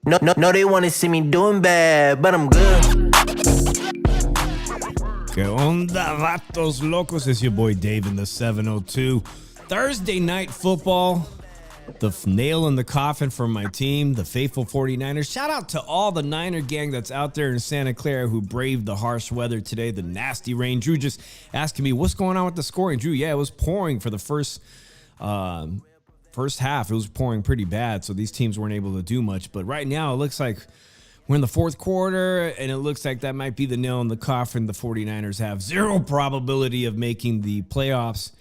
No, they want to see me doing bad, but I'm good. ¿Qué onda, vatos locos? It's your boy Dave in the 702. Thursday night football. The nail in the coffin for my team, the faithful 49ers. Shout out to all the Niner gang that's out there in Santa Clara who braved the harsh weather today, the nasty rain. Drew just asking me, what's going on with the scoring? Drew, yeah, it was pouring for the first half. It was pouring pretty bad, so these teams weren't able to do much. But right now, it looks like we're in the fourth quarter, and it looks like that might be the nail in the coffin. The 49ers have zero probability of making the playoffs.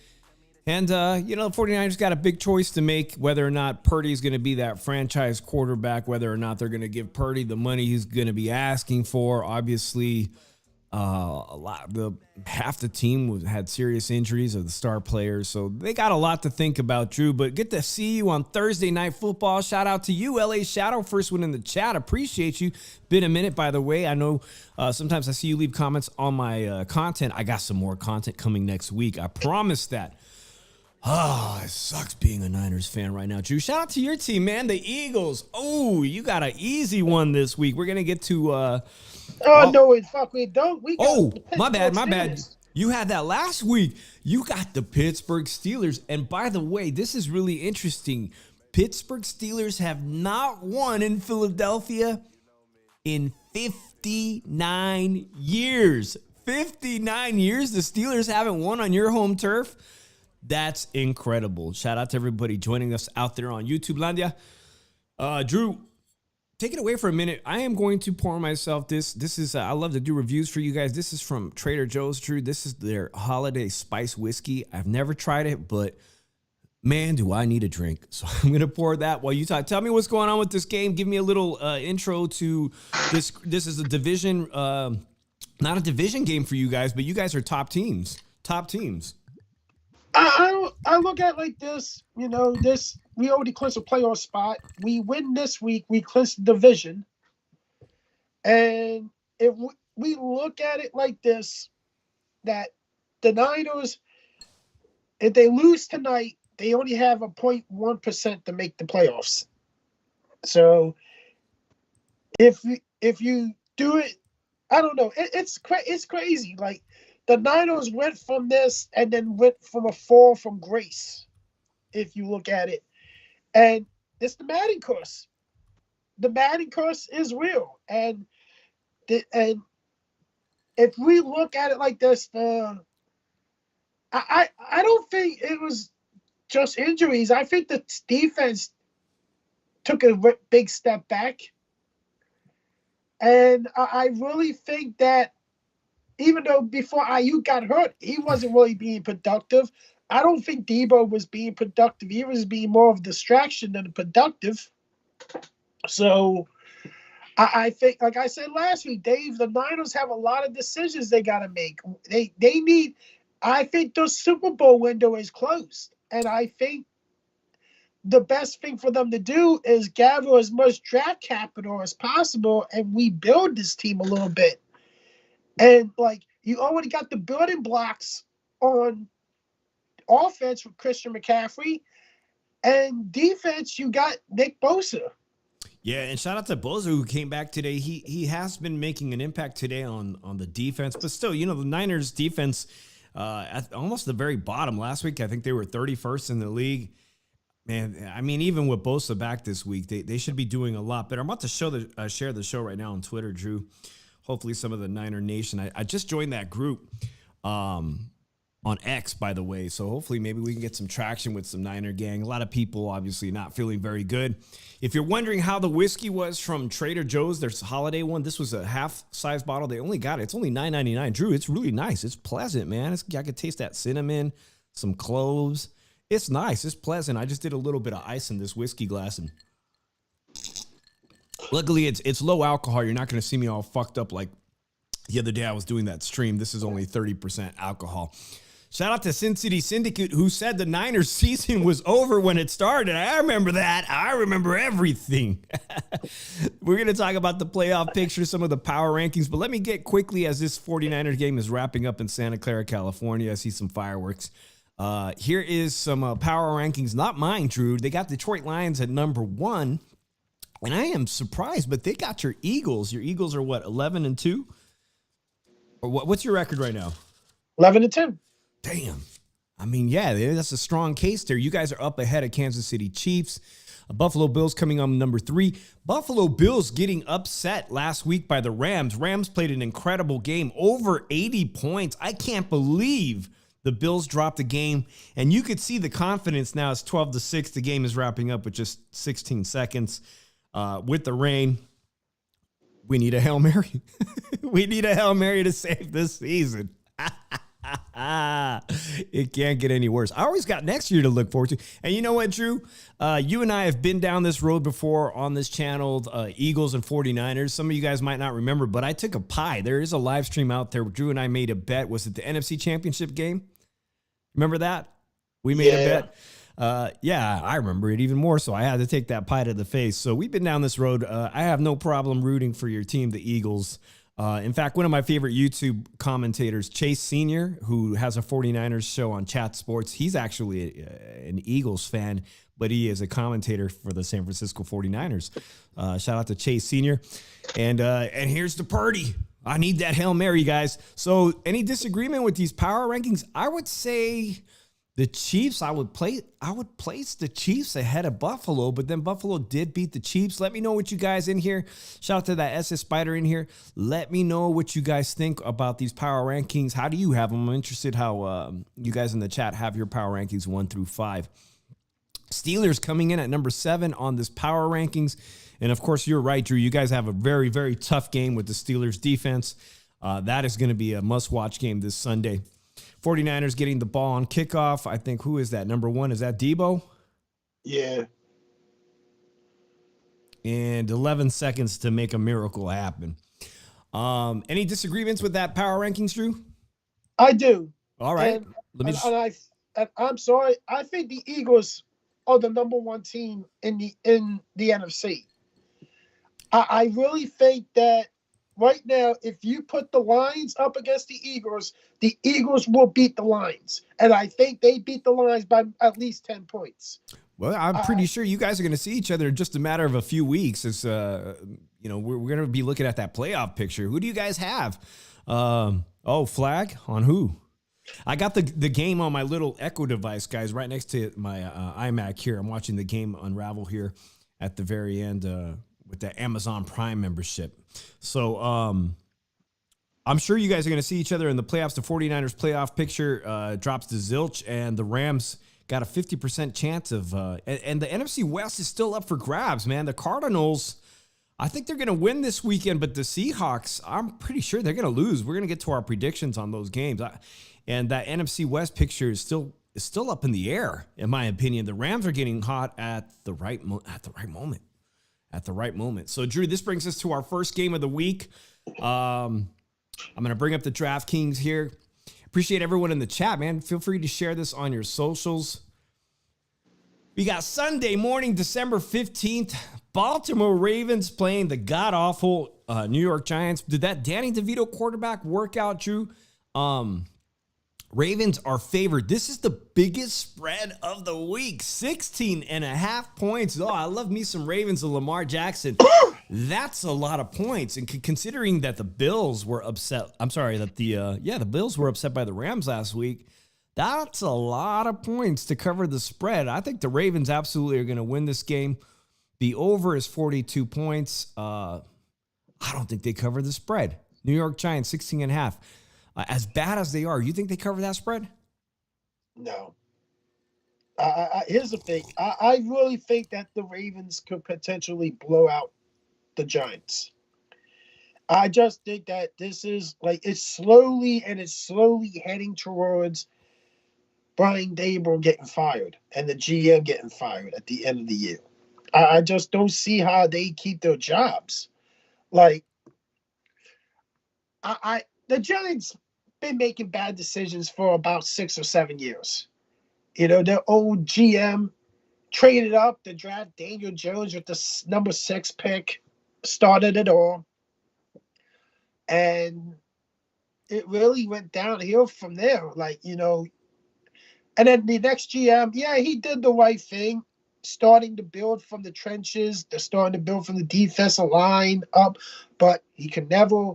And, the 49ers got a big choice to make, whether or not Purdy's going to be that franchise quarterback, whether or not they're going to give Purdy the money he's going to be asking for. Obviously, half the team had serious injuries of the star players, so they got a lot to think about, Drew. But good to see you on Thursday Night Football. Shout out to you, LA Shadow, first one in the chat. Appreciate you. Been a minute, by the way. I know sometimes I see you leave comments on my content. I got some more content coming next week. I promise that. Oh, it sucks being a Niners fan right now, Drew. Shout out to your team, man, the Eagles. Oh, you got an easy one this week. We're gonna get to. No, we don't. My bad. You had that last week. You got the Pittsburgh Steelers, and by the way, this is really interesting. Pittsburgh Steelers have not won in Philadelphia in 59 years. 59 years. The Steelers haven't won on your home turf. That's incredible. Shout out to everybody joining us out there on YouTube Landia. Drew, take it away for a minute. I am going to pour myself this. This is, I love to do reviews for you guys. This is from Trader Joe's, Drew. This is their holiday spice whiskey. I've never tried it, but man, do I need a drink. So I'm going to pour that while you talk. Tell me what's going on with this game. Give me a little intro to this. This is a division, not a division game for you guys, but you guys are top teams. Top teams. I look at it like this, we already clinched a playoff spot. We win this week, we clinch the division. And if we look at it like this, that the Niners, if they lose tonight, they only have a 0.1% to make the playoffs. So if you do it, I don't know. It's crazy. Like, the Niners went from this and then went from a fall from grace, if you look at it. And it's the Madden curse. The Madden curse is real. And if we look at it like this, I don't think it was just injuries. I think the defense took a big step back. And I really think that even though before Ayuk got hurt, he wasn't really being productive. I don't think Debo was being productive. He was being more of a distraction than productive. So I think, like I said last week, Dave, the Niners have a lot of decisions they got to make. They need – I think the Super Bowl window is closed. And I think the best thing for them to do is gather as much draft capital as possible and rebuild this team a little bit. And, you already got the building blocks on offense with Christian McCaffrey. And defense, you got Nick Bosa. Yeah, and shout out to Bosa, who came back today. He has been making an impact today on the defense. But still, the Niners defense at almost the very bottom. Last week, I think they were 31st in the league. Man, I mean, even with Bosa back this week, they should be doing a lot better. I'm about to share the show right now on Twitter, Drew. Hopefully some of the Niner Nation. I just joined that group on X, by the way. So hopefully maybe we can get some traction with some Niner gang. A lot of people obviously not feeling very good. If you're wondering how the whiskey was from Trader Joe's, there's a holiday one. This was a half-size bottle. They only got it. It's only $9.99. Drew, it's really nice. It's pleasant, man. I could taste that cinnamon, some cloves. It's nice. It's pleasant. I just did a little bit of ice in this whiskey glass, and luckily, it's low alcohol. You're not going to see me all fucked up like the other day I was doing that stream. This is only 30% alcohol. Shout out to Sin City Syndicate, who said the Niners season was over when it started. I remember that. I remember everything. We're going to talk about the playoff picture, some of the power rankings, but let me get quickly as this 49ers game is wrapping up in Santa Clara, California. I see some fireworks. Here is some power rankings, not mine, Drew. They got Detroit Lions at number 1. And I am surprised, but they got your Eagles. Your Eagles are what, 11-2? Or what's your record right now? 11-10. Damn. I mean, yeah, that's a strong case there. You guys are up ahead of Kansas City Chiefs. Buffalo Bills coming on number 3. Buffalo Bills getting upset last week by the Rams. Rams played an incredible game, over 80 points. I can't believe the Bills dropped the game, and you could see the confidence now. It's 12-6. The game is wrapping up with just 16 seconds. With the rain, we need a Hail Mary. We need a Hail Mary to save this season. It can't get any worse. I always got next year to look forward to. And you know what, Drew? You and I have been down this road before on this channel, Eagles and 49ers. Some of you guys might not remember, but I took a pie. There is a live stream out there. Drew and I made a bet. Was it the NFC Championship game? Remember that? We made a bet. Yeah, I remember it even more, so I had to take that pie to the face. So we've been down this road. I have no problem rooting for your team, the Eagles. In fact, one of my favorite YouTube commentators, Chase Sr., who has a 49ers show on Chat Sports, he's actually an Eagles fan, but he is a commentator for the San Francisco 49ers. Shout out to Chase Sr. And here's the party. I need that Hail Mary, guys. So any disagreement with these power rankings? I would say the Chiefs, I would place the Chiefs ahead of Buffalo, but then Buffalo did beat the Chiefs. Let me know what you guys in here. Shout out to that SS Spider in here. Let me know what you guys think about these power rankings. How do you have them? I'm interested how you guys in the chat have your power rankings 1 through 5. Steelers coming in at number 7 on this power rankings. And of course, you're right, Drew. You guys have a very, very tough game with the Steelers defense. That is going to be a must-watch game this Sunday. 49ers getting the ball on kickoff. I think, who is that? Number 1, is that Debo? Yeah. And 11 seconds to make a miracle happen. Any disagreements with that power rankings, Drew? I do. All right. I'm sorry. I think the Eagles are the number 1 team in the NFC. I really think that right now, if you put the Lions up against the Eagles will beat the Lions. And I think they beat the Lions by at least 10 points. Well, I'm pretty sure you guys are going to see each other in just a matter of a few weeks. As we're going to be looking at that playoff picture. Who do you guys have? Flag on who? I got the game on my little Echo device, guys, right next to my iMac here. I'm watching the game unravel here at the very end with the Amazon Prime membership. So I'm sure you guys are going to see each other in the playoffs. The 49ers playoff picture drops to zilch, and the Rams got a 50% chance of and the NFC West is still up for grabs, man. The Cardinals, I think they're going to win this weekend, but the Seahawks, I'm pretty sure they're going to lose. We're going to get to our predictions on those games. And that NFC West picture is still up in the air, in my opinion. The Rams are getting hot at the right moment. So, Drew, this brings us to our first game of the week. I'm going to bring up the DraftKings here. Appreciate everyone in the chat, man. Feel free to share this on your socials. We got Sunday morning, December 15th. Baltimore Ravens playing the god-awful New York Giants. Did that Danny DeVito quarterback work out, Drew? Ravens are favored. This is the biggest spread of the week. 16.5 points. Oh, I love me some Ravens and Lamar Jackson. That's a lot of points. And considering that the Bills were upset, the Bills were upset by the Rams last week. That's a lot of points to cover the spread. I think the Ravens absolutely are going to win this game. The over is 42 points. I don't think they cover the spread. New York Giants, 16.5. As bad as they are, you think they cover that spread? No. Here's the thing. I really think that the Ravens could potentially blow out the Giants. I just think that this is it's slowly heading towards Brian Dable getting fired and the GM getting fired at the end of the year. I just don't see how they keep their jobs. The Giants been making bad decisions for about 6 or 7 years. Their old GM traded up to draft Daniel Jones with the number 6 pick, started it all. And it really went downhill from there. And then the next GM, he did the right thing. starting to build from the trenches. They're starting to build from the defensive line up, but he can never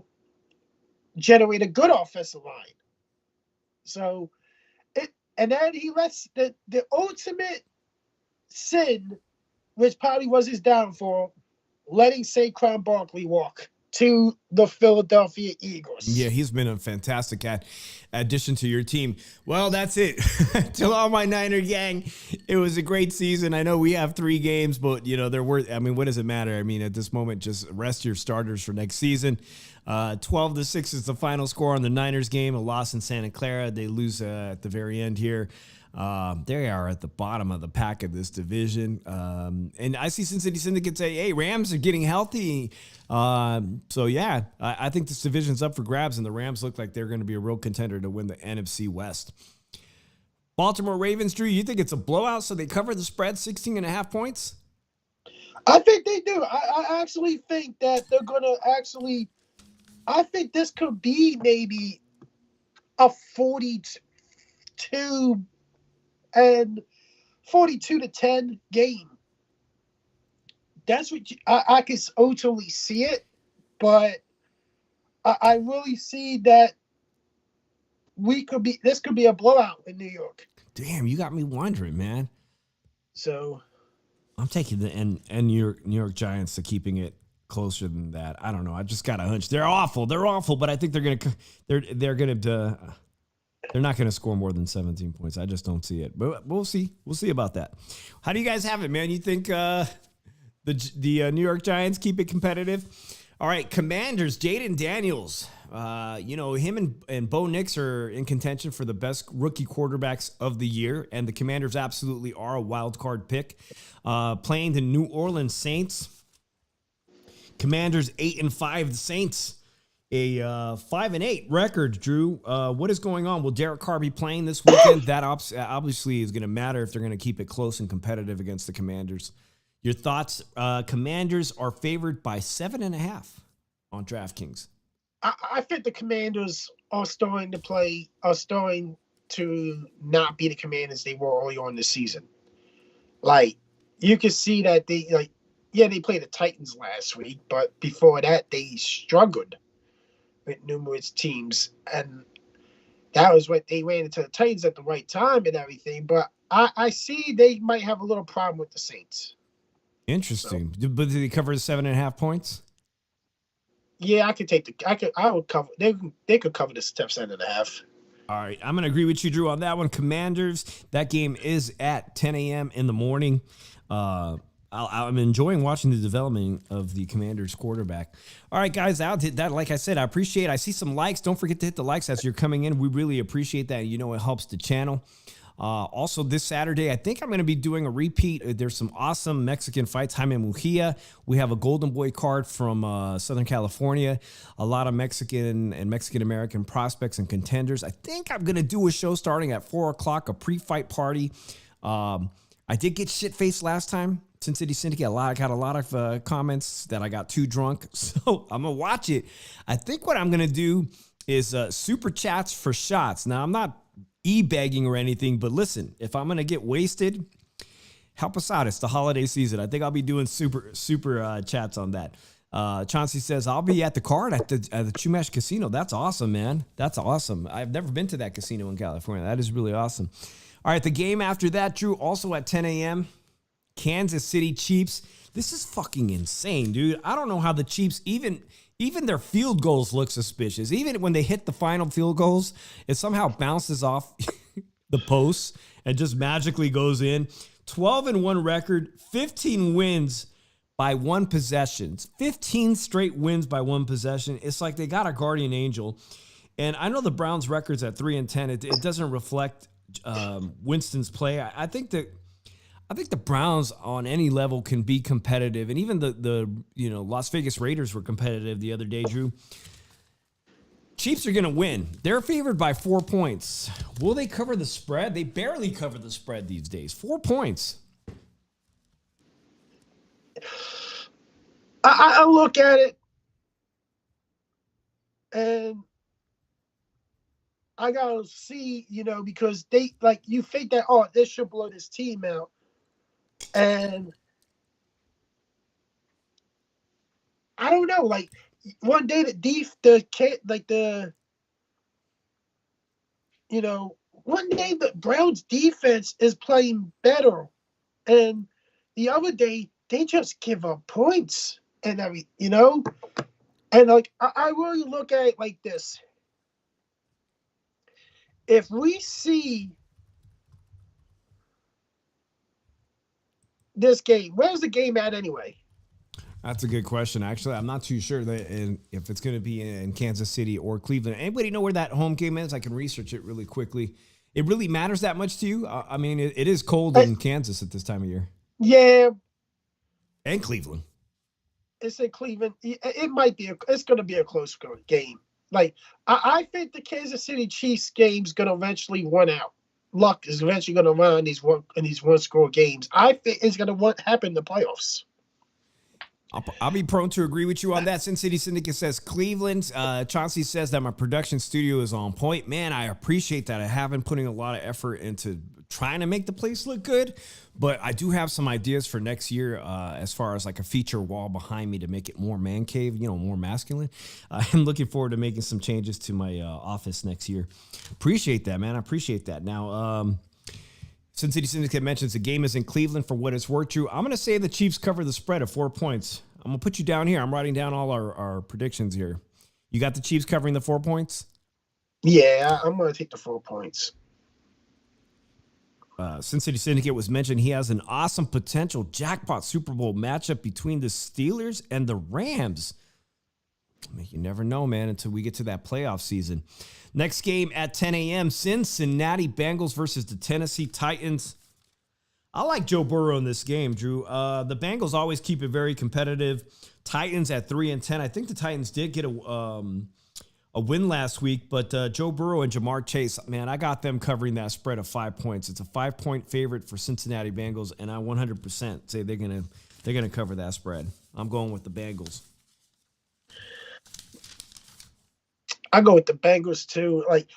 generate a good offensive line. So and then he lets the ultimate sin, which probably was his downfall, letting Saquon Barkley walk to the Philadelphia Eagles. Yeah, he's been a fantastic addition to your team. Well, that's it. To all my Niner gang, it was a great season. I know we have 3 games, but they're worth. I mean, what does it matter? I mean, at this moment, just rest your starters for next season. 12-6 is the final score on the Niners game. A loss in Santa Clara. They lose at the very end here. They are at the bottom of the pack of this division. And I see Cincinnati Syndicate say, hey, Rams are getting healthy. So, yeah, I think this division's up for grabs, and the Rams look like they're going to be a real contender to win the NFC West. Baltimore Ravens, Drew, you think it's a blowout, so they cover the spread, 16.5 points? I think they do. I actually think that they're going to actually – I think this could be maybe a 42 and 42-10 game. That's what I can totally see it, but I really see that this could be a blowout in New York. Damn, you got me wondering, man. So I'm taking the New York Giants to keeping it closer than that. I don't know. I just got a hunch. They're awful, but I think they're not going to score more than 17 points. I just don't see it. But we'll see. We'll see about that. How do you guys have it, man? You think the New York Giants keep it competitive? All right, Commanders, Jaden Daniels. Him and Bo Nix are in contention for the best rookie quarterbacks of the year, and the Commanders absolutely are a wild card pick. Playing the New Orleans Saints. Commanders 8-5. The Saints a 5-8 record. Drew, what is going on? Will Derek Carr be playing this weekend? That obviously is going to matter if they're going to keep it close and competitive against the Commanders. Your thoughts? Commanders are favored by 7.5 on DraftKings. I think the Commanders are starting to not be the Commanders they were early on this season. Like, you can see that they played the Titans last week, but before that they struggled with numerous teams, and that was what they ran into the Titans at the right time and everything. But I see they might have a little problem with the Saints. Interesting. So, but did they cover the 7.5 points? Yeah, I would cover. They could cover the 7.5. All right, I'm gonna agree with you, Drew, on that one. Commanders. That game is at 10 a.m. in the morning. I'm enjoying watching the development of the Commanders quarterback. All right, guys, that, like I said, I appreciate it. I see some likes. Don't forget to hit the likes as you're coming in. We really appreciate that. It helps the channel. Also, this Saturday, I think I'm going to be doing a repeat. There's some awesome Mexican fights. Jaime Mujia. We have a Golden Boy card from Southern California. A lot of Mexican and Mexican-American prospects and contenders. I think I'm going to do a show starting at 4 o'clock, a pre-fight party. I did get shit-faced last time. Cincinnati Syndicate, I got a lot of comments that I got too drunk, so I'm going to watch it. I think what I'm going to do is super chats for shots. Now, I'm not e-begging or anything, but listen, if I'm going to get wasted, help us out. It's the holiday season. I think I'll be doing super chats on that. Chauncey says, I'll be at the card at the Chumash Casino. That's awesome, man. That's awesome. I've never been to that casino in California. That is really awesome. All right, the game after that, Drew, also at 10 a.m., Kansas City Chiefs. This is fucking insane, dude. I don't know how the Chiefs, even their field goals look suspicious. Even when they hit the final field goals, it somehow bounces off the posts and just magically goes in. 12-1 record, 15 wins by one possession. 15 straight wins by one possession. It's like they got a guardian angel. And I know the Browns' record's at 3-10. It doesn't reflect Winston's play. I think the Browns on any level can be competitive, and even the Las Vegas Raiders were competitive the other day, Drew. Chiefs are going to win. They're favored by 4 points. Will they cover the spread? They barely cover the spread these days. 4 points. I look at it, and I gotta see, because they you think that, this should blow this team out. And I don't know, like one day one day the Browns defense is playing better, and the other day they just give up points and and like I really look at it like this: if we see this game, where's the game at anyway? That's a good question. Actually, I'm not too sure if it's going to be in Kansas City or Cleveland. Anybody know where that home game is? I can research it really quickly. It really matters that much to you? I mean, it is cold in Kansas at this time of year. Yeah. And Cleveland. It's in Cleveland. It's going to be a close game. Like, I think the Kansas City Chiefs game's going to eventually run out. Luck is eventually going to run in these one-score games. I think it's going to happen in the playoffs. I'll be prone to agree with you on that. Sin City Syndicate says Cleveland. Chauncey says that my production studio is on point. Man, I appreciate that. I have been putting a lot of effort into trying to make the place look good, but I do have some ideas for next year as far as like a feature wall behind me to make it more man cave, more masculine. I'm looking forward to making some changes to my office next year. Appreciate that, man. I appreciate that. Now, Sin City Syndicate mentions the game is in Cleveland for what it's worth, Drew. I'm going to say the Chiefs cover the spread of 4 points. I'm going to put you down here. I'm writing down all our predictions here. You got the Chiefs covering the 4 points? Yeah, I'm going to take the 4 points. Sin City Syndicate was mentioned. He has an awesome potential jackpot Super Bowl matchup between the Steelers and the Rams. I mean, you never know, man, until we get to that playoff season. Next game at 10 a.m., Cincinnati Bengals versus the Tennessee Titans. I like Joe Burrow in this game, Drew. The Bengals always keep it very competitive. Titans at 3-10. I think the Titans did get a win last week, but Joe Burrow and Jamar Chase, man, I got them covering that spread of 5 points. It's a 5-point favorite for Cincinnati Bengals, and I 100% say they're gonna cover that spread. I'm going with the Bengals. I go with the Bengals too. Like,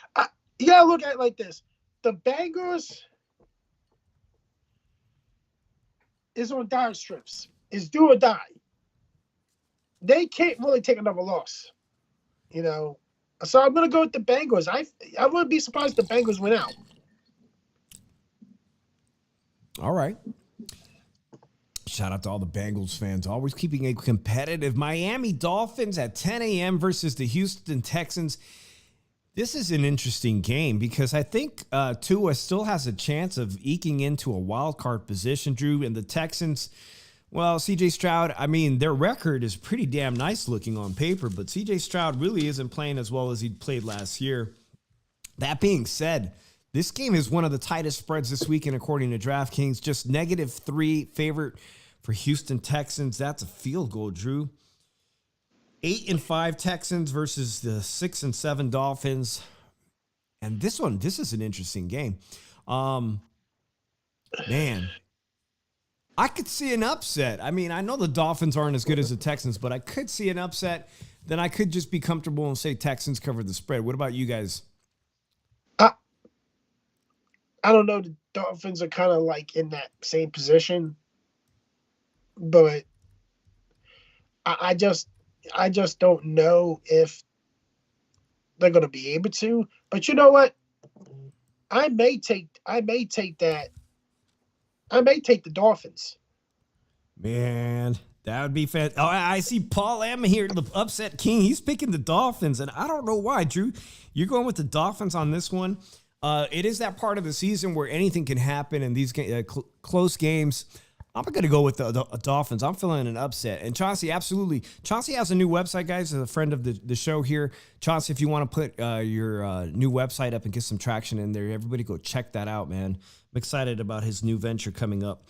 you gotta look at it like this: the Bengals is on dire strips. It's do or die. They can't really take another loss, So I'm gonna go with the Bengals. I wouldn't be surprised if the Bengals went out. All right. Shout out to all the Bengals fans, always keeping it competitive. Miami Dolphins at 10 a.m. versus the Houston Texans. This is an interesting game because I think Tua still has a chance of eking into a wild card position, Drew, and the Texans. Well, C.J. Stroud, I mean, their record is pretty damn nice looking on paper, but C.J. Stroud really isn't playing as well as he played last year. That being said, this game is one of the tightest spreads this weekend, according to DraftKings. Just -3 favorite for Houston Texans. That's a field goal, Drew. 8-5 Texans versus the 6-7 Dolphins. And this is an interesting game. Man, I could see an upset. I mean, I know the Dolphins aren't as good as the Texans, but I could see an upset. Then I could just be comfortable and say Texans cover the spread. What about you guys? I don't know. The Dolphins are kind of like in that same position, but I just don't know if they're going to be able to. But you know what? I may take the Dolphins. Man, that would be fantastic. Oh, I see Paul M here, the upset king. He's picking the Dolphins, and I don't know why, Drew. You're going with the Dolphins on this one. It is that part of the season where anything can happen in these close games. I'm going to go with the Dolphins. I'm feeling an upset. And Chauncey, absolutely. Chauncey has a new website, guys, as a friend of the show here. Chauncey, if you want to put your new website up and get some traction in there, everybody go check that out, man. I'm excited about his new venture coming up.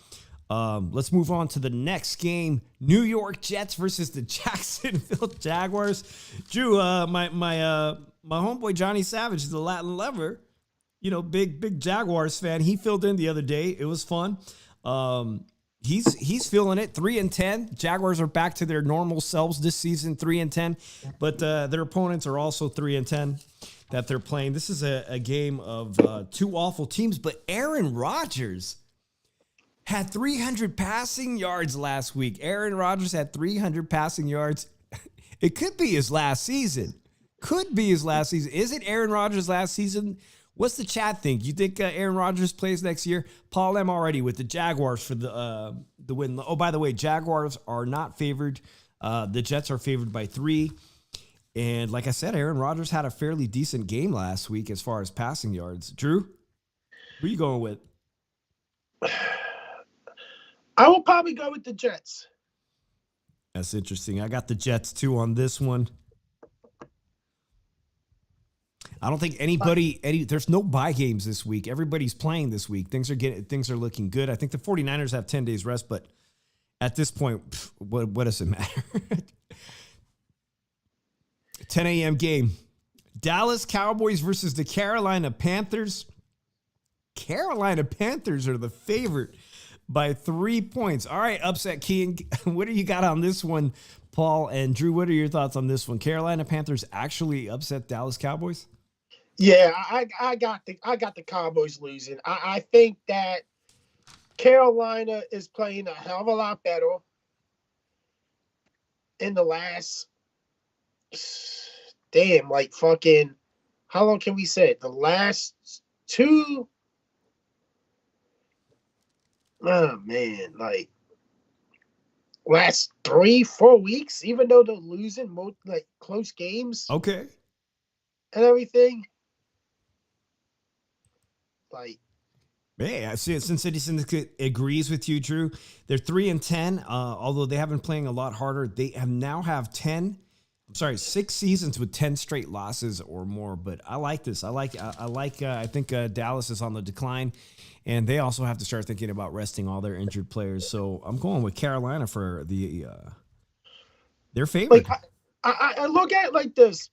Let's move on to the next game. New York Jets versus the Jacksonville Jaguars. Drew, my homeboy Johnny Savage, the Latin lover, big Jaguars fan. He filled in the other day. It was fun. He's feeling it. 3-10. Jaguars are back to their normal selves this season, 3-10. But their opponents are also 3-10 that they're playing. This is a game of two awful teams. But Aaron Rodgers had 300 passing yards last week. Aaron Rodgers had 300 passing yards. It could be his last season. Could be his last season. Is it Aaron Rodgers' last season? What's the chat think? You think Aaron Rodgers plays next year? Paul M. already with the Jaguars for the win. Oh, by the way, Jaguars are not favored. The Jets are favored by 3. And like I said, Aaron Rodgers had a fairly decent game last week as far as passing yards. Drew, who are you going with? I will probably go with the Jets. That's interesting. I got the Jets too on this one. I don't think there's no bye games this week. Everybody's playing this week. Things are looking good. I think the 49ers have 10 days rest, but at this point, what does it matter? 10 a.m. game. Dallas Cowboys versus the Carolina Panthers. Carolina Panthers are the favorite by 3 points. All right, Upset King, what do you got on this one, Paul and Drew? What are your thoughts on this one? Carolina Panthers actually upset Dallas Cowboys? Yeah, I got the Cowboys losing. I think that Carolina is playing a hell of a lot better in the last how long can we say it? The last 2. Oh man, last 3-4 weeks, even though they're losing close games. Okay. And everything. Hey, I see it. Cincinnati Syndicate agrees with you, Drew. They're 3-10, although they have been playing a lot harder. They have 6 seasons with 10 straight losses or more. But I like this. I think Dallas is on the decline, and they also have to start thinking about resting all their injured players. So I'm going with Carolina for their favorite. I look at it like this.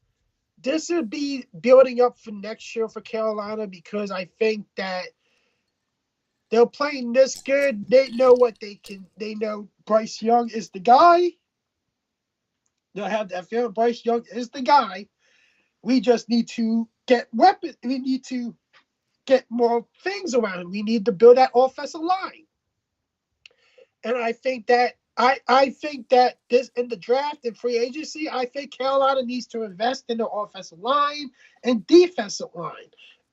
This would be building up for next year for Carolina because I think that they're playing this good. They know what they can. They know Bryce Young is the guy. They'll have that feeling. Bryce Young is the guy. We just need to get weapons. We need to get more things around him. We need to build that offensive line. And I think that this in the draft and free agency, I think Carolina needs to invest in the offensive line and defensive line.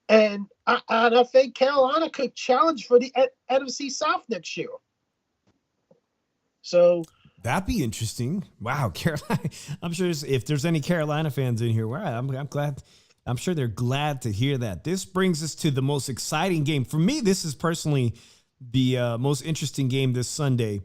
And I think Carolina could challenge for the NFC South next year. So that'd be interesting. Wow, Carolina. I'm sure if there's any Carolina fans in here, wow, I'm glad. I'm sure they're glad to hear that. This brings us to the most exciting game. For me, this is personally the most interesting game this Sunday.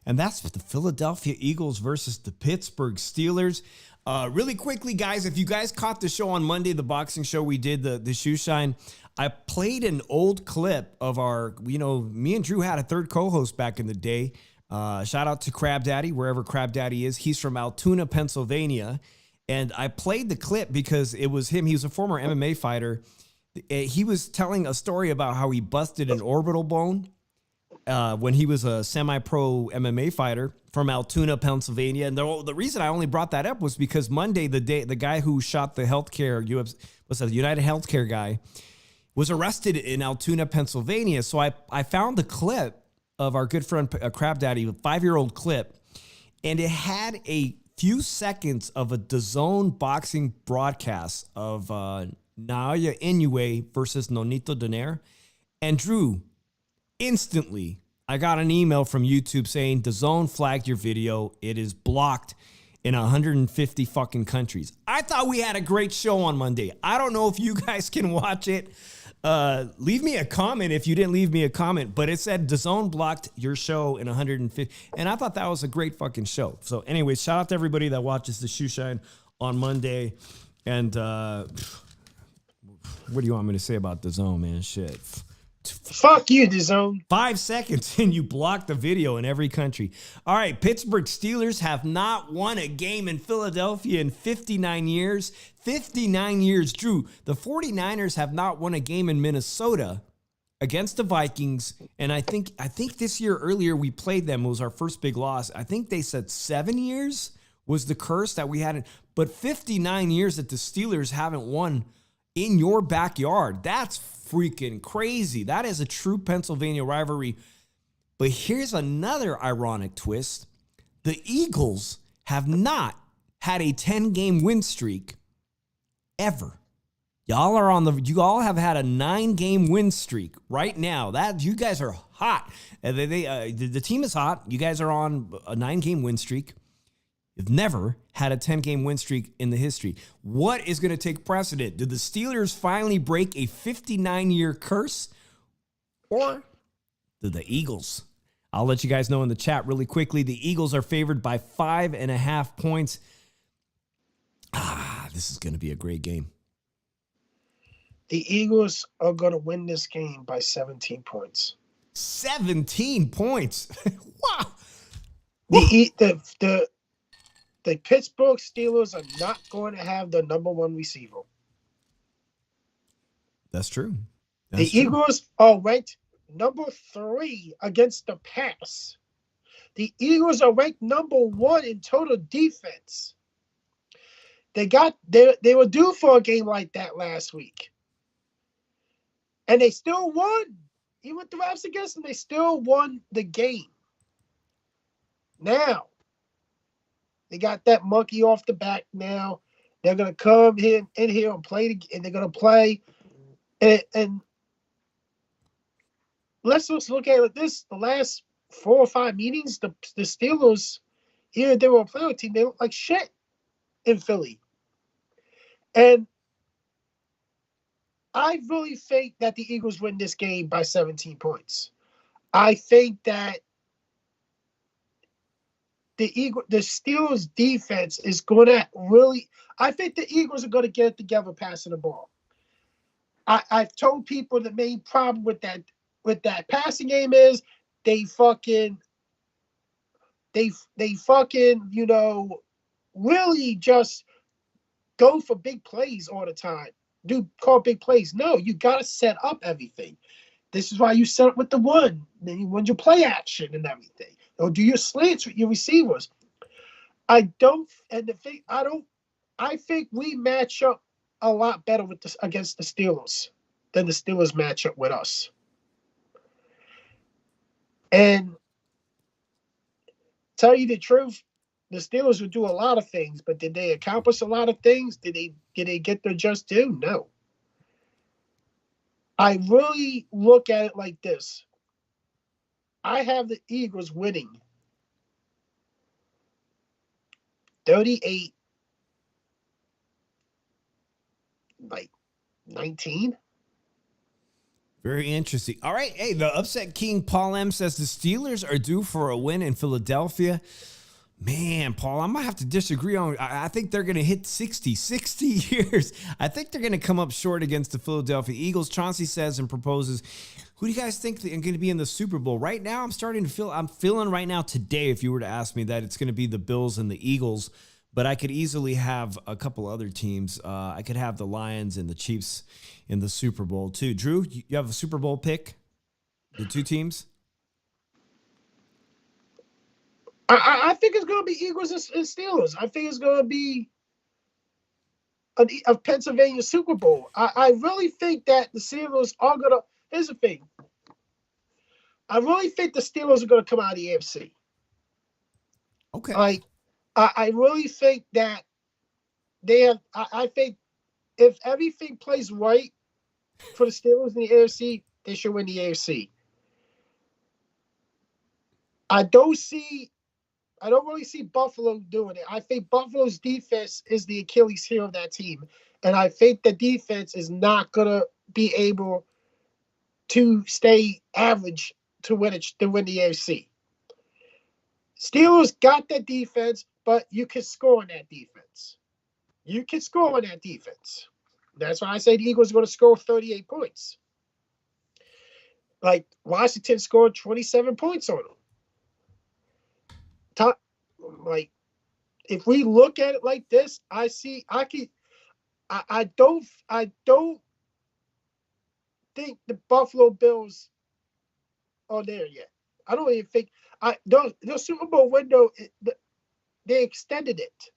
And that's the Philadelphia Eagles versus the Pittsburgh Steelers. Really quickly, guys, if you guys caught the show on Monday, the boxing show we did, the shoe shine, I played an old clip of me and Drew had a third co-host back in the day. Shout out to Crab Daddy, wherever Crab Daddy is. He's from Altoona, Pennsylvania. And I played the clip because it was him. He was a former MMA fighter. He was telling a story about how he busted an orbital bone when he was a semi-pro MMA fighter from Altoona, Pennsylvania. And the reason I only brought that up was because Monday, the guy who shot the United Healthcare guy, was arrested in Altoona, Pennsylvania. So I found the clip of our good friend Crab Daddy, a 5-year-old clip, and it had a few seconds of a DAZN boxing broadcast of Naoya Inoue versus Nonito Donaire. And Drew, instantly, I got an email from YouTube saying DAZN flagged your video. It is blocked in 150 fucking countries. I thought we had a great show on Monday. I don't know if you guys can watch it. Leave me a comment if you didn't leave me a comment, but it said DAZN blocked your show in 150. And I thought that was a great fucking show. So anyways, shout out to everybody that watches the Shoe Shine on Monday. And what do you want me to say about DAZN, man? Shit. Fuck you, DAZN. 5 seconds and you block the video in every country. All right, Pittsburgh Steelers have not won a game in Philadelphia in 59 years. 59 years. Drew, the 49ers have not won a game in Minnesota against the Vikings. And I think this year earlier we played them. It was our first big loss. I think they said 7 years was the curse that we had. But 59 years that the Steelers haven't won in your backyard. That's freaking crazy. That is a true Pennsylvania rivalry. But here's another ironic twist. The Eagles have not had a 10-game win streak ever. You all have had a 9-game win streak right now. That you guys are hot. The team is hot. You guys are on a 9-game win streak. You've never had a 10-game win streak in the history. What is going to take precedent? Did the Steelers finally break a 59-year curse? Or did the Eagles? I'll let you guys know in the chat really quickly. The Eagles are favored by 5.5 points. This is going to be a great game. The Eagles are going to win this game by 17 points. 17 points. Wow. The Pittsburgh Steelers are not going to have the number one receiver. That's true. The Eagles are ranked number 3 against the pass. The Eagles are ranked number 1 in total defense. They were due for a game like that last week. And they still won. Even with the refs against them, they still won the game. Now, they got that monkey off the back now. They're going to come in here and play, and they're going to play. And let's just look at it like this. The last 4 or 5 meetings, the Steelers, here they were a playoff team. They look like shit in Philly. And I really think that the Eagles win this game by 17 points. I think that the Steelers defense is going to really – I think the Eagles are going to get it together passing the ball. I've told people the main problem with that passing game is they fucking, really just go for big plays all the time. Call big plays. No, you got to set up everything. This is why you set up with the one. Then you run your play action and everything. Or do your slants with your receivers. I think we match up a lot better against the Steelers than the Steelers match up with us. And tell you the truth, the Steelers would do a lot of things, but did they accomplish a lot of things? Did they get their just due? No. I really look at it like this. I have the Eagles winning 38-19. Very interesting. All right. Hey, the Upset King, Paul M, says the Steelers are due for a win in Philadelphia. Man, Paul, I might have to disagree on. I think they're going to hit 60 years. I think they're going to come up short against the Philadelphia Eagles. Chauncey says and proposes, who do you guys think are going to be in the Super Bowl? Right now, I'm feeling right now today, if you were to ask me that, it's going to be the Bills and the Eagles. But I could easily have a couple other teams. I could have the Lions and the Chiefs in the Super Bowl too. Drew, you have a Super Bowl pick? The 2 teams? I think it's going to be Eagles and Steelers. I think it's going to be a Pennsylvania Super Bowl. I really think that the Steelers are going to – here's the thing. I really think the Steelers are going to come out of the AFC. Okay. I really think that they have – I think if everything plays right for the Steelers in the AFC, they should win the AFC. I don't really see Buffalo doing it. I think Buffalo's defense is the Achilles heel of that team. And I think the defense is not going to be able to stay average to win the AFC. Steelers got that defense, but you can score on that defense. That's why I say the Eagles are going to score 38 points. Like Washington scored 27 points on them. If we look at it like this, I don't think the Buffalo Bills are there yet. I don't even think the Super Bowl window, they extended it.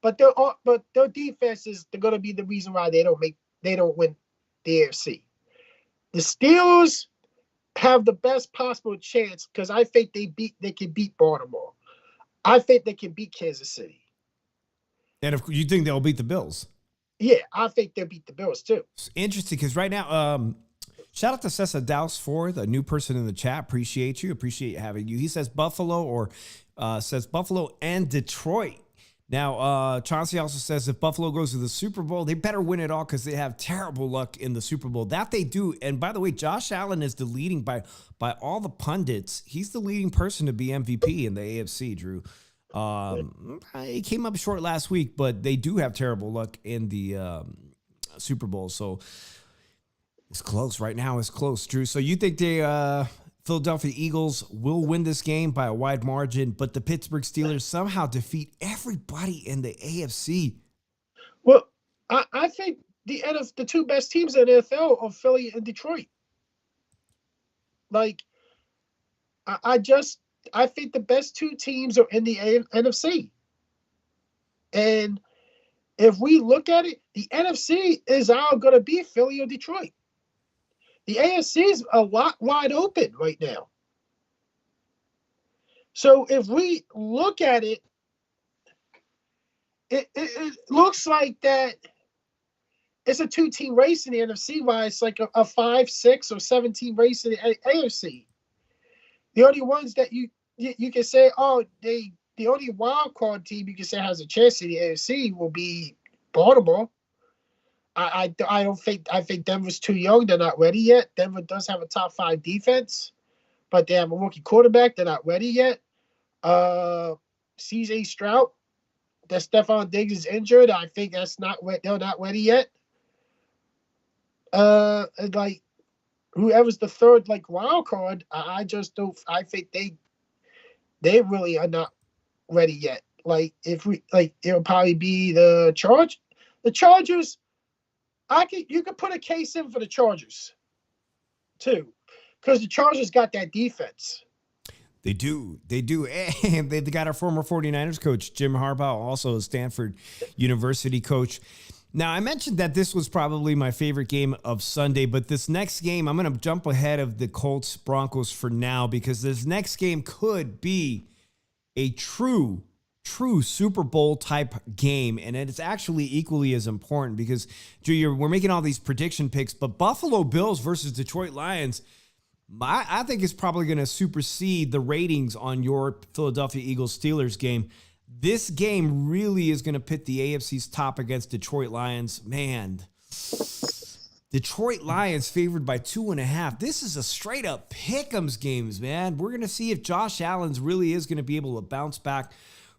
But their defense is going to be the reason why they don't win the AFC. The Steelers have the best possible chance because I think they can beat Baltimore. I think they can beat Kansas City. And if you think they'll beat the Bills? Yeah, I think they'll beat the Bills too. It's interesting because right now, shout out to Cessa Douse Ford, a new person in the chat. Appreciate you. Appreciate having you. He says Buffalo or says Buffalo and Detroit. Now, Chauncey also says if Buffalo goes to the Super Bowl, they better win it all because they have terrible luck in the Super Bowl. That they do. And by the way, Josh Allen is the leading by all the pundits. He's the leading person to be MVP in the AFC, Drew. He came up short last week, but they do have terrible luck in the Super Bowl. So it's close right now. It's close, Drew. So you think the Philadelphia Eagles will win this game by a wide margin, but the Pittsburgh Steelers somehow defeat everybody in the AFC? Well, I think the two best teams in the NFL are Philly and Detroit. Like, I think the best two teams are in the NFC. And if we look at it, the NFC is all going to be Philly or Detroit. The AFC is a lot wide open right now. So if we look at it, it looks like that it's a two-team race in the NFC, while it's like a 5, 6, or 7-team race in the AFC. The only ones that you can say, the only wild card team you can say has a chance in the AFC will be Baltimore. I don't think I think Denver's too young. They're not ready yet. Denver does have a top 5 defense, but they have a rookie quarterback. They're not ready yet. CJ Stroud, that Stephon Diggs is injured. I think they're not ready yet. And like whoever's the third wild card, I just don't. I think they really are not ready yet. It'll probably be the Chargers. The Chargers. You could put a case in for the Chargers, too, because the Chargers got that defense. They do. And they got our former 49ers coach, Jim Harbaugh, also a Stanford University coach. Now, I mentioned that this was probably my favorite game of Sunday, but this next game, I'm going to jump ahead of the Colts-Broncos for now because this next game could be a true Super Bowl type game, and it's actually equally as important because, Drew, we're making all these prediction picks, but Buffalo Bills versus Detroit Lions, I think is probably going to supersede the ratings on your Philadelphia Eagles-Steelers game. This game really is going to pit the AFC's top against Detroit Lions. Man, Detroit Lions favored by 2.5. This is a straight-up pick'ems games, man. We're going to see if Josh Allen really is going to be able to bounce back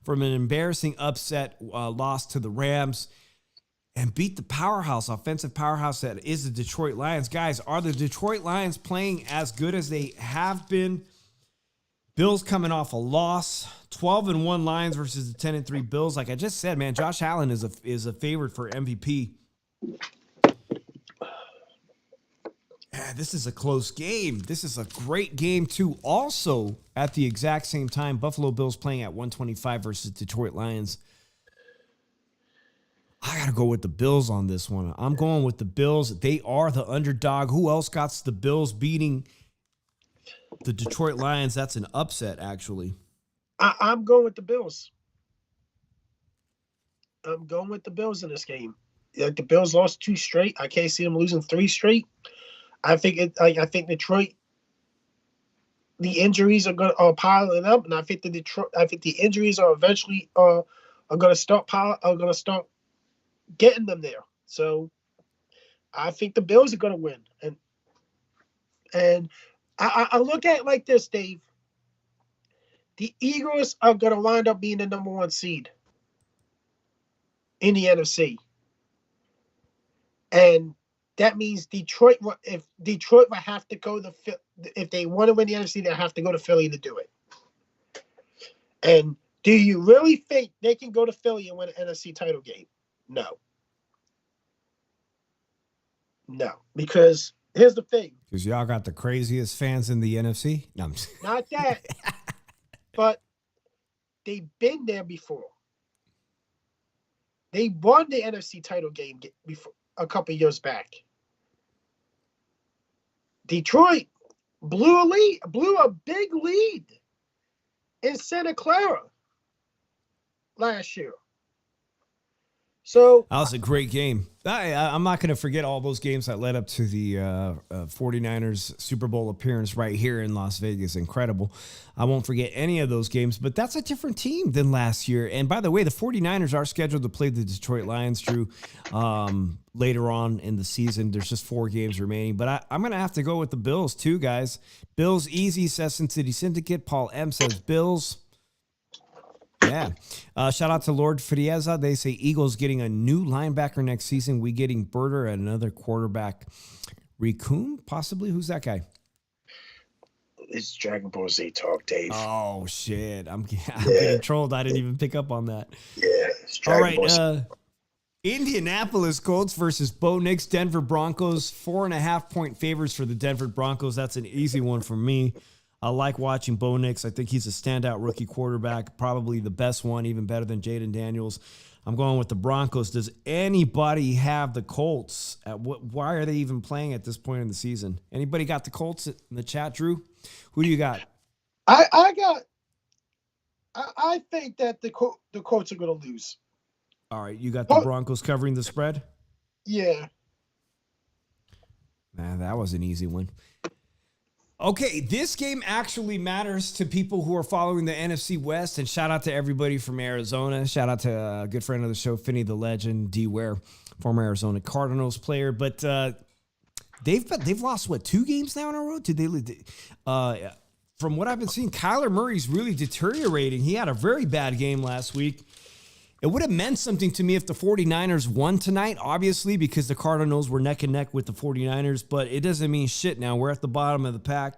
from an embarrassing upset loss to the Rams and beat the offensive powerhouse that is the Detroit Lions. Guys, are the Detroit Lions playing as good as they have been? Bills coming off a loss, 12-1 Lions versus the 10-3 Bills. Like I just said, man, Josh Allen is a favorite for MVP. Yeah, this is a close game. This is a great game, too. Also, at the exact same time, Buffalo Bills playing at 125 versus Detroit Lions. I got to go with the Bills on this one. I'm going with the Bills. They are the underdog. Who else got the Bills beating the Detroit Lions? That's an upset, actually. I'm going with the Bills. I'm going with the Bills in this game. The Bills lost 2 straight. I can't see them losing 3 straight. I think Detroit. The injuries are piling up, and I think the injuries are eventually going to start getting them there. So I think the Bills are going to win, and I look at it like this, Dave. The Eagles are going to wind up being the number 1 seed in the NFC, and that means Detroit. If Detroit will have to go if they want to win the NFC, they have to go to Philly to do it. And do you really think they can go to Philly and win an NFC title game? No, because here's the thing. Because y'all got the craziest fans in the NFC. No, Not that, but they've been there before. They won the NFC title game before a couple years back. Detroit blew a big lead in Santa Clara last year. So That was a great game. I'm not going to forget all those games that led up to the 49ers Super Bowl appearance right here in Las Vegas. Incredible. I won't forget any of those games, but that's a different team than last year. And by the way, the 49ers are scheduled to play the Detroit Lions, Drew, later on in the season. There's just 4 games remaining, but I'm going to have to go with the Bills too, guys. Bills easy, says Sin City Syndicate. Paul M says Bills. Yeah. Shout out to Lord Frieza. They say Eagles getting a new linebacker next season. We getting Berter and another quarterback. Raccoon, possibly? Who's that guy? It's Dragon Ball Z talk, Dave. Oh, shit. I'm getting trolled. I didn't even pick up on that. Yeah, it's Dragon Ball Z. All right. Indianapolis Colts versus Bo Nix, Denver Broncos. 4.5-point favors for the Denver Broncos. That's an easy one for me. I like watching Bo Nix. I think he's a standout rookie quarterback, probably the best one, even better than Jaden Daniels. I'm going with the Broncos. Does anybody have the Colts? Why are they even playing at this point in the season? Anybody got the Colts in the chat, Drew? Who do you got? I think that the Colts are going to lose. All right, you got the Broncos covering the spread? Yeah. Nah, that was an easy one. Okay, this game actually matters to people who are following the NFC West, and shout out to everybody from Arizona. Shout out to a good friend of the show, Finney the Legend, D. Ware, former Arizona Cardinals player. But they've lost, 2 games now in a row? From what I've been seeing, Kyler Murray's really deteriorating. He had a very bad game last week. It would have meant something to me if the 49ers won tonight, obviously, because the Cardinals were neck and neck with the 49ers, but it doesn't mean shit now. We're at the bottom of the pack.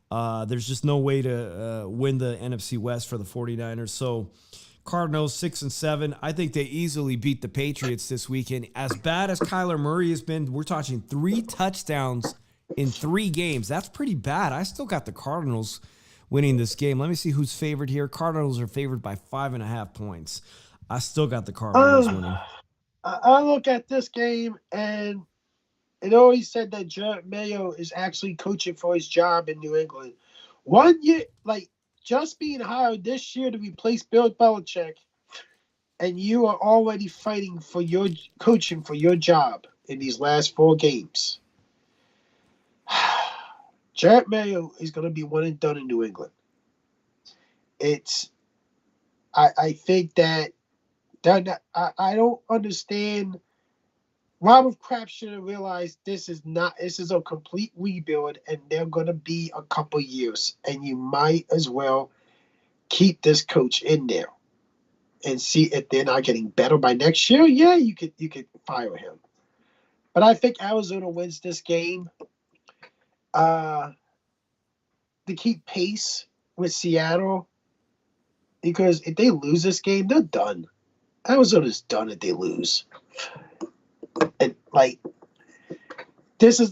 There's just no way to win the NFC West for the 49ers. So Cardinals 6-7. I think they easily beat the Patriots this weekend. As bad as Kyler Murray has been, we're talking 3 touchdowns in 3 games. That's pretty bad. I still got the Cardinals winning this game. Let me see who's favored here. Cardinals are favored by 5.5 points. I still got the Cardinals winning. I look at this game, and it always said that Jerry Mayo is actually coaching for his job in New England. 1 year, just being hired this year to replace Bill Belichick, and you are already fighting for your coaching for your job in these last 4 games. Jared Mayo is going to be one and done in New England. I think that I don't understand. Robert Kraft should have realized this is a complete rebuild, and they're going to be a couple years, and you might as well keep this coach in there and see if they're not getting better by next year. Yeah, you could fire him, but I think Arizona wins this game to keep pace with Seattle, because if they lose this game, they're done. Arizona's done if they lose. And this is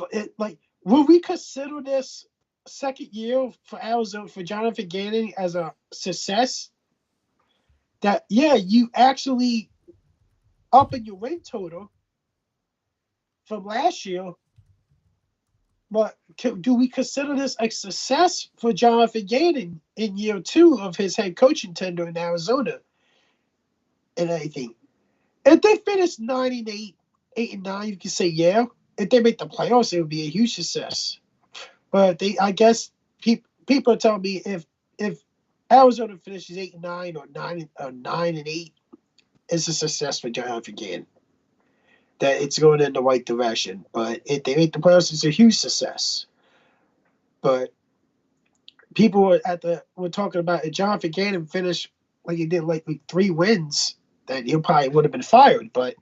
will we consider this second year for Arizona, for Jonathan Gannon, as a success? That you actually up in your win total from last year, but do we consider this a success for Jonathan Gannon in year 2 of his head coaching tenure in Arizona? And anything, if they finish 9-8, 8-9, you can say yeah. If they make the playoffs, it would be a huge success. But I guess people are telling me if Arizona finishes 8-9 or 9-8, it's a success for Jonathan Gannon. That it's going in the right direction. But if they make the playoffs, it's a huge success. But people were talking about if Jonathan Gannon finished like he did, with 3 wins, then he probably would have been fired. But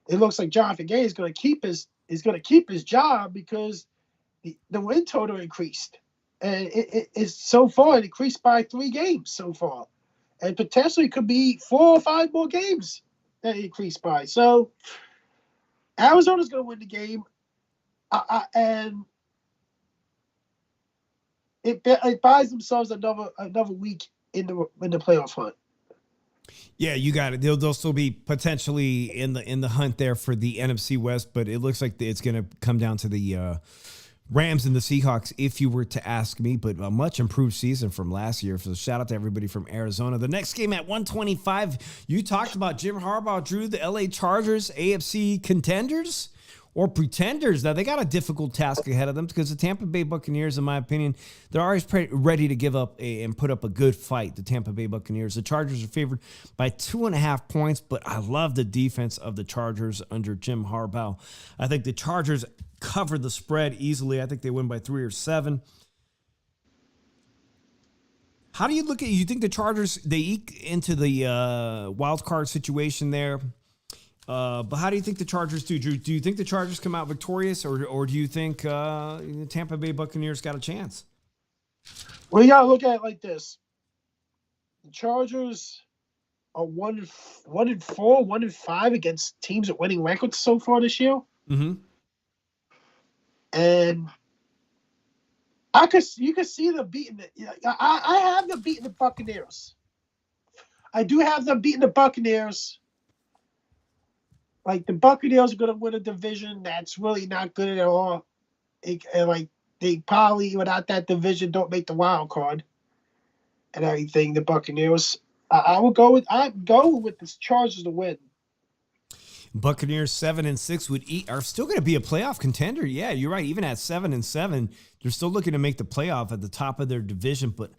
it looks like Jonathan Gannon is going to keep his job because the win total increased, and it's so far it increased by 3 games so far, and potentially could be 4 or 5 more games that it increased by. So Arizona's going to win the game, and it buys themselves another week in the playoff hunt. Yeah, you got it. They'll still be potentially in the hunt there for the NFC West, but it looks like it's going to come down to the Rams and the Seahawks, if you were to ask me, but a much improved season from last year. So shout out to everybody from Arizona. The next game at 125, you talked about Jim Harbaugh, Drew, the LA Chargers, AFC contenders or pretenders. Now, they got a difficult task ahead of them because the Tampa Bay Buccaneers, in my opinion, they're always ready to give up and put up a good fight, the Tampa Bay Buccaneers. The Chargers are favored by 2.5 points, but I love the defense of the Chargers under Jim Harbaugh. I think the Chargers cover the spread easily. I think they win by 3 or 7. How do you look at it? You think the Chargers, they eke into the wild card situation there? But how do you think the Chargers do, Drew? Do you think the Chargers come out victorious, or do you think the Tampa Bay Buccaneers got a chance? Well, you got to look at it like this. The Chargers are 1-4, 1-5 against teams with winning records so far this year. Mm-hmm. And you could see them beating it. I have them beating the Buccaneers. I do have them beating the Buccaneers. Like, the Buccaneers are going to win a division that's really not good at all. And they probably, without that division, don't make the wild card and everything. The Buccaneers. I'd go with the Chargers to win. Buccaneers 7-6 are still going to be a playoff contender. Yeah, you're right. Even at 7-7, they're still looking to make the playoff at the top of their division. But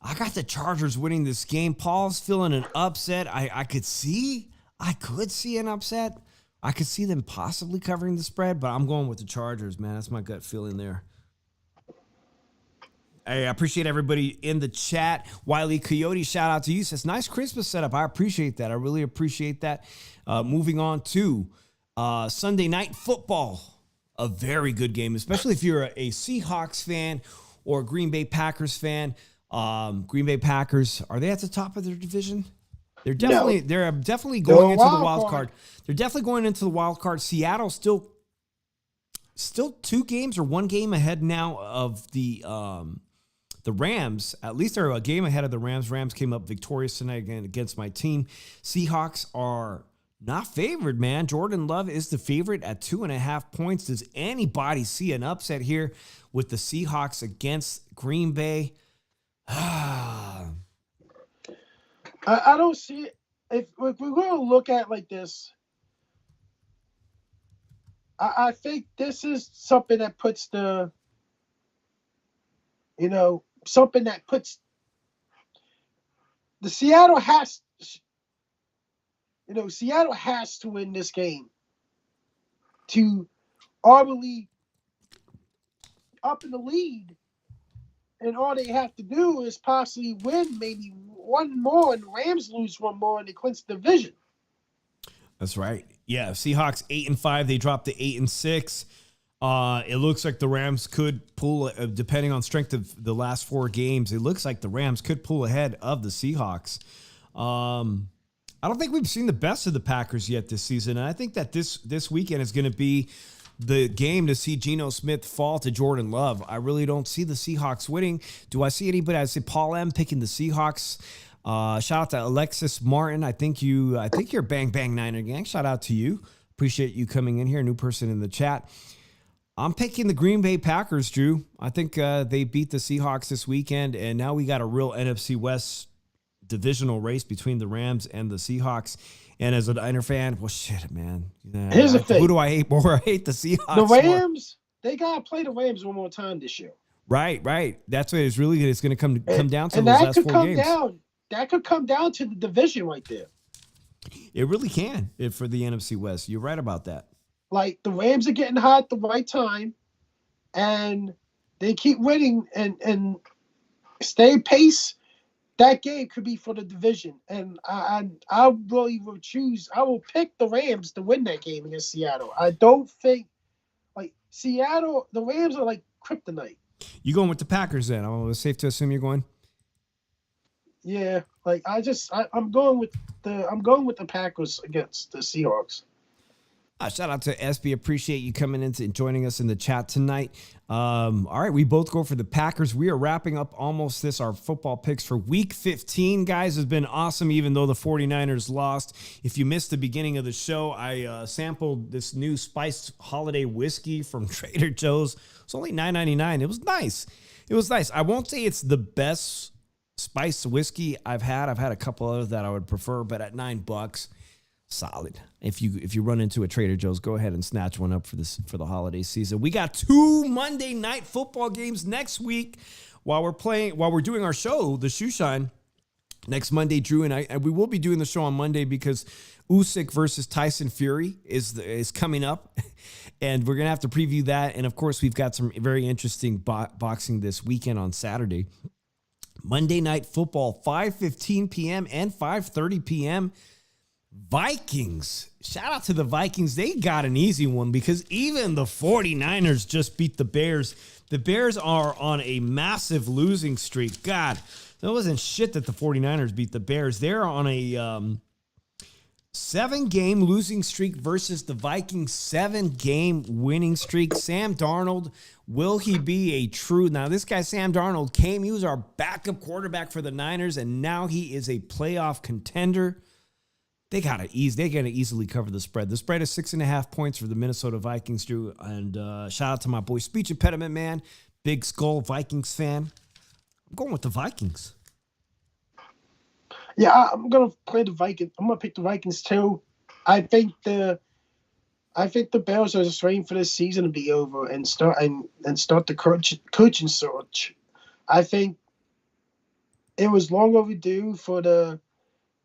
I got the Chargers winning this game. Paul's feeling an upset. I could see an upset. I could see them possibly covering the spread, but I'm going with the Chargers, man. That's my gut feeling there. I appreciate everybody in the chat. Wiley Coyote, shout out to you. Says, nice Christmas setup. I appreciate that. I really appreciate that. Moving on to Sunday Night Football. A very good game, especially if you're a Seahawks fan or a Green Bay Packers fan. Green Bay Packers, are they at the top of their division? They're definitely going into the wild card. They're definitely going into the wild card. Seattle still 2 games or 1 game ahead now of the Rams. At least they're a game ahead of the Rams. Rams came up victorious tonight again against my team. Seahawks are not favored, man. Jordan Love is the favorite at 2.5 points. Does anybody see an upset here with the Seahawks against Green Bay? I don't see it. If we're going to look at it like this, I think this is something that puts something that puts the Seattle has to win this game to arguably up in the lead. And all they have to do is possibly win maybe 1 more, and the Rams lose 1 more, and they clinch the division. That's right. Yeah, Seahawks 8-5. They dropped to 8-6. It looks like the Rams could pull, depending on strength of the last 4 games. It looks like the Rams could pull ahead of the Seahawks. I don't think we've seen the best of the Packers yet this season. And I think that this weekend is going to be the game to see Geno Smith fall to Jordan Love. I really don't see the Seahawks winning. Do I see anybody? I see Paul M picking the Seahawks. Shout out to Alexis Martin. I think you're Bang Bang Niner gang. Shout out to you. Appreciate you coming in here. New person in the chat. I'm picking the Green Bay Packers, Drew. I think they beat the Seahawks this weekend, and now we got a real NFC West divisional race between the Rams and the Seahawks. And as a Niner fan, well, shit, man. Here's the thing. Who do I hate more? I hate the Seahawks. The Rams, they got to play the Rams 1 more time this year. Right. That's what it's really good. It's going to come down to those last 4 games. That could come down to the division right there. It really can for the NFC West. You're right about that. Like, the Rams are getting hot at the right time, and they keep winning and stay pace. That game could be for the division, and I really will choose. I will pick the Rams to win that game against Seattle. I don't think Seattle. The Rams are like kryptonite. You going with the Packers then? It's safe to assume you're going. Yeah, I'm going with the Packers against the Seahawks. Shout out to SB. Appreciate you coming in and joining us in the chat tonight. All right, we both go for the Packers. We are wrapping up almost our football picks for week 15. Guys, has been awesome, even though the 49ers lost. If you missed the beginning of the show, I sampled this new spiced holiday whiskey from Trader Joe's. It's only $9.99. It was nice. It was nice. I won't say it's the best spiced whiskey I've had. I've had a couple others that I would prefer, but at $9, solid. If you run into a Trader Joe's, go ahead and snatch one up for the holiday season. We got 2 Monday night football games next week while we're doing our show, the Shoe Shine, next Monday. Drew and we will be doing the show on Monday because Usyk versus Tyson Fury is coming up, and we're gonna have to preview that. And of course, we've got some very interesting boxing this weekend on Saturday. Monday night football, 5:15 p.m. and 5:30 p.m. Vikings. Shout out to the Vikings. They got an easy one because even the 49ers just beat the Bears. The Bears are on a massive losing streak. God, that wasn't shit that the 49ers beat the Bears. They're on a 7-game losing streak versus the Vikings 7-game winning streak. Sam Darnold, will he be a true... Now, this guy, Sam Darnold, he was our backup quarterback for the Niners, and now he is a playoff contender. They're going to easily cover the spread. The spread is 6.5 points for the Minnesota Vikings, Drew. And shout out to my boy, Speech Impediment Man, Big Skull Vikings fan. I'm going with the Vikings. Yeah, I'm gonna play the Vikings. I'm gonna pick the Vikings too. I think the Bears are just waiting for this season to be over and start the coaching search. I think it was long overdue for the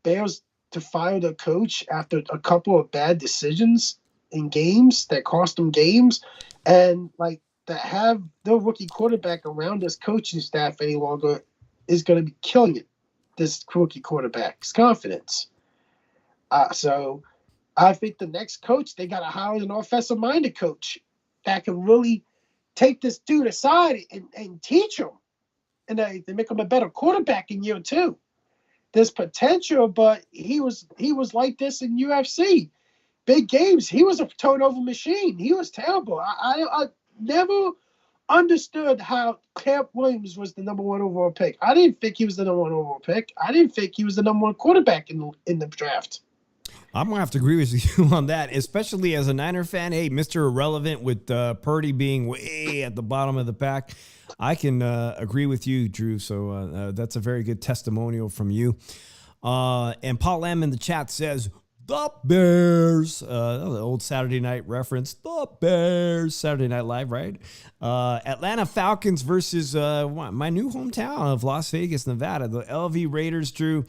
Bears to fire the coach after a couple of bad decisions in games that cost them games, and like to have the rookie quarterback around this coaching staff any longer is going to be killing it. This rookie quarterback's confidence. So I think the next coach, they got to hire an offensive-minded coach that can really take this dude aside and teach him. And they make him a better quarterback in year 2. There's potential, but he was like this in UFC. Big games, he was a turnover machine. He was terrible. I never understood how Camp Williams was the number 1 overall pick. I didn't think he was the number 1 overall pick. I didn't think he was the number 1 quarterback in the draft. I'm going to have to agree with you on that, especially as a Niner fan. Hey, Mr. Irrelevant with Purdy being way at the bottom of the pack. I can agree with you, Drew. So that's a very good testimonial from you. And Paul M in the chat says, the Bears. That was an old Saturday night reference. The Bears. Saturday Night Live, right? Atlanta Falcons versus my new hometown of Las Vegas, Nevada. The LV Raiders, Drew.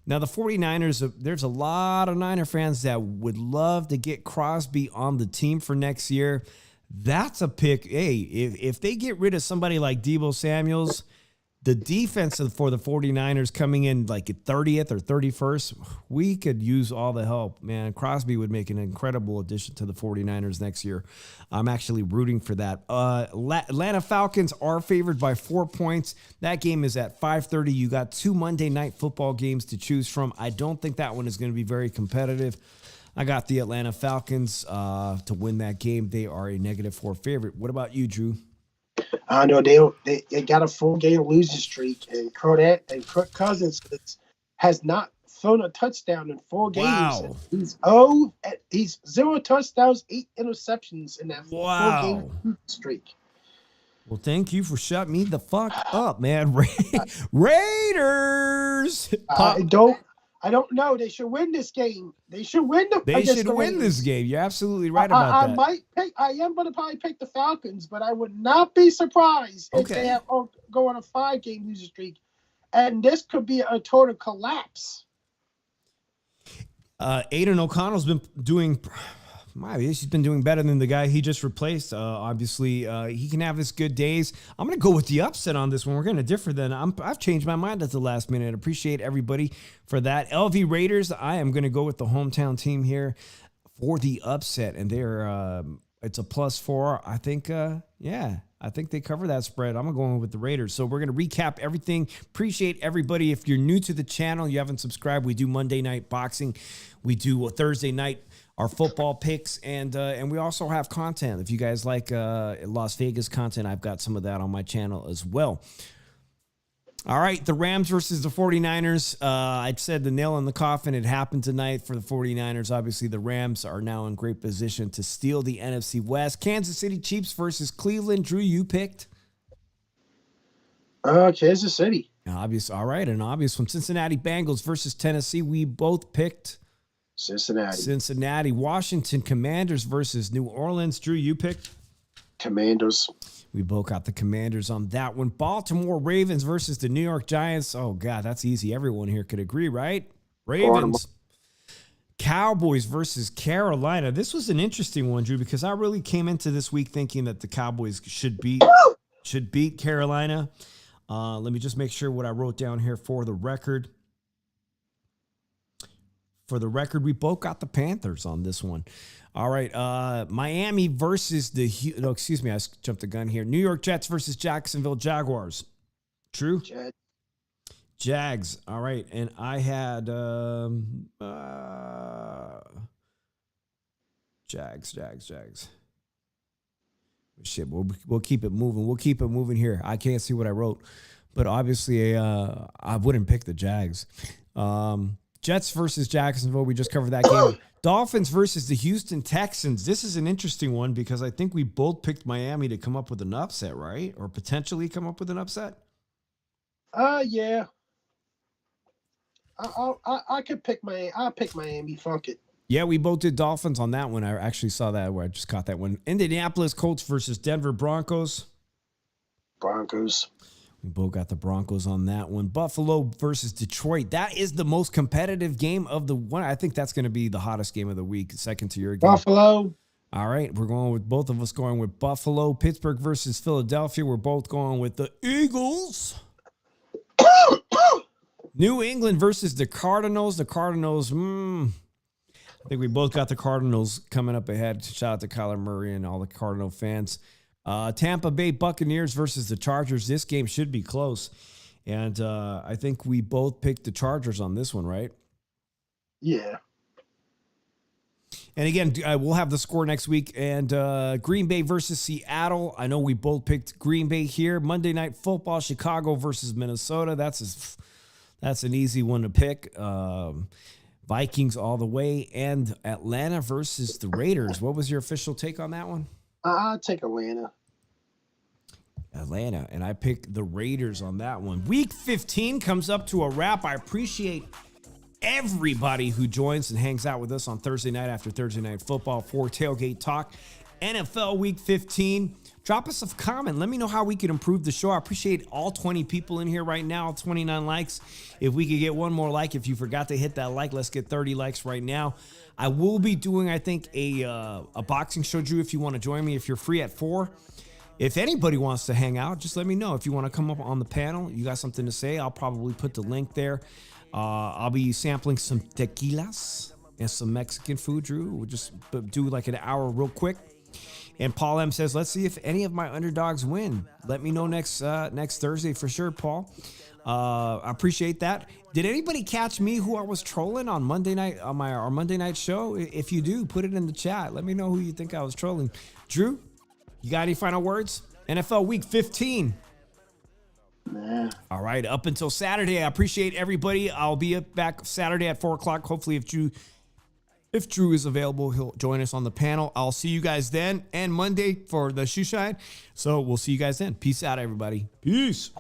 Now, the 49ers, there's a lot of Niner fans that would love to get Crosby on the team for next year. That's a pick. Hey, if they get rid of somebody like Deebo Samuels, the defense for the 49ers coming in like at 30th or 31st, we could use all the help, man. Crosby would make an incredible addition to the 49ers next year. I'm actually rooting for that. Atlanta Falcons are favored by 4 points. That game is at 5:30. You got 2 Monday night football games to choose from. I don't think that one is going to be very competitive. I got the Atlanta Falcons to win that game. They are a -4 favorite. What about you, Drew? I know they got a 4-game losing streak, and Kirk Cousins has not thrown a touchdown in 4 games. Wow. He's 0 touchdowns, 8 interceptions in that 4-game streak. Well, thank you for shutting me the fuck up, man. Raiders. I don't know. They should win this game. They should win this game. You're absolutely right about that. I am going to probably pick the Falcons, but I would not be surprised if they go on a 5-game losing streak, and this could be a total collapse. Aiden O'Connell's been doing. He's been doing better than the guy he just replaced. Obviously, he can have his good days. I'm going to go with the upset on this one. We're going to differ then. I've changed my mind at the last minute. Appreciate everybody for that. LV Raiders, I am going to go with the hometown team here for the upset. And it's a +4. I think, I think they cover that spread. I'm going with the Raiders. So we're going to recap everything. Appreciate everybody. If you're new to the channel, you haven't subscribed, we do Monday night boxing. We do a Thursday night our football picks, and we also have content. If you guys like Las Vegas content, I've got some of that on my channel as well. All right, the Rams versus the 49ers. I said the nail in the coffin. It happened tonight for the 49ers. Obviously, the Rams are now in great position to steal the NFC West. Kansas City Chiefs versus Cleveland. Drew, you picked? Kansas City. Obvious. All right, an obvious one. Cincinnati Bengals versus Tennessee. We both picked Cincinnati. Washington Commanders versus New Orleans. Drew, you picked? Commanders. We both got the Commanders on that one. Baltimore Ravens versus the New York Giants. Oh, God, that's easy. Everyone here could agree, right? Ravens. Cowboys versus Carolina. This was an interesting one, Drew, because I really came into this week thinking that the Cowboys should beat Carolina. Let me just make sure what I wrote down here for the record. For the record, we both got the Panthers on this one. All right, Miami versus the no, excuse me, I jumped the gun here. New York Jets versus Jacksonville Jaguars. True? Jags. All right, and I had Jags. Shit, we'll keep it moving. We'll keep it moving here. I can't see what I wrote, but obviously I wouldn't pick the Jags. Jets versus Jacksonville. We just covered that game. Dolphins versus the Houston Texans. This is an interesting one because I think we both picked Miami to come up with an upset, right? Or potentially come up with an upset. Yeah. I could pick I'll pick Miami. Fuck it. Yeah, we both did Dolphins on that one. I actually saw that where I just caught that one. Indianapolis Colts versus Denver Broncos. Broncos. We both got the Broncos on that one. Buffalo versus Detroit. That is the most competitive game of the one. I think that's going to be the hottest game of the week, second to your game. Buffalo. All right, we're going with both of us going with Buffalo. Pittsburgh versus Philadelphia. We're both going with the Eagles. New England versus the Cardinals. The Cardinals, I think we both got the Cardinals coming up ahead. Shout out to Kyler Murray and all the Cardinal fans. Tampa Bay Buccaneers versus the Chargers. This game should be close. And I think we both picked the Chargers on this one, right? Yeah. And again, we'll have the score next week. And Green Bay versus Seattle. I know we both picked Green Bay here. Monday Night Football, Chicago versus Minnesota. That's an easy one to pick. Vikings all the way. And Atlanta versus the Raiders. What was your official take on that one? I'll take Atlanta. And I picked the Raiders on that one. Week 15 comes up to a wrap. I appreciate everybody who joins and hangs out with us on Thursday night after Thursday Night Football for Tailgate Talk. NFL Week 15. Drop us a comment. Let me know how we can improve the show. I appreciate all 20 people in here right now, 29 likes. If we could get one more like, if you forgot to hit that like, let's get 30 likes right now. I will be doing, I think, a boxing show, Drew, if you want to join me, if you're free at 4. If anybody wants to hang out, just let me know. If you want to come up on the panel, you got something to say, I'll probably put the link there. I'll be sampling some tequilas and some Mexican food, Drew. We'll just do like an hour real quick. And Paul M says, let's see if any of my underdogs win. Let me know next Thursday for sure, Paul. I appreciate that. Did anybody catch me who I was trolling on Monday night on our Monday night show? If you do, put it in the chat. Let me know who you think I was trolling. Drew, you got any final words? NFL Week 15. Nah. All right, up until Saturday. I appreciate everybody. I'll be back Saturday at 4 o'clock. Hopefully, if Drew is available, he'll join us on the panel. I'll see you guys then, and Monday for the shoe shine. So we'll see you guys then. Peace out, everybody. Peace.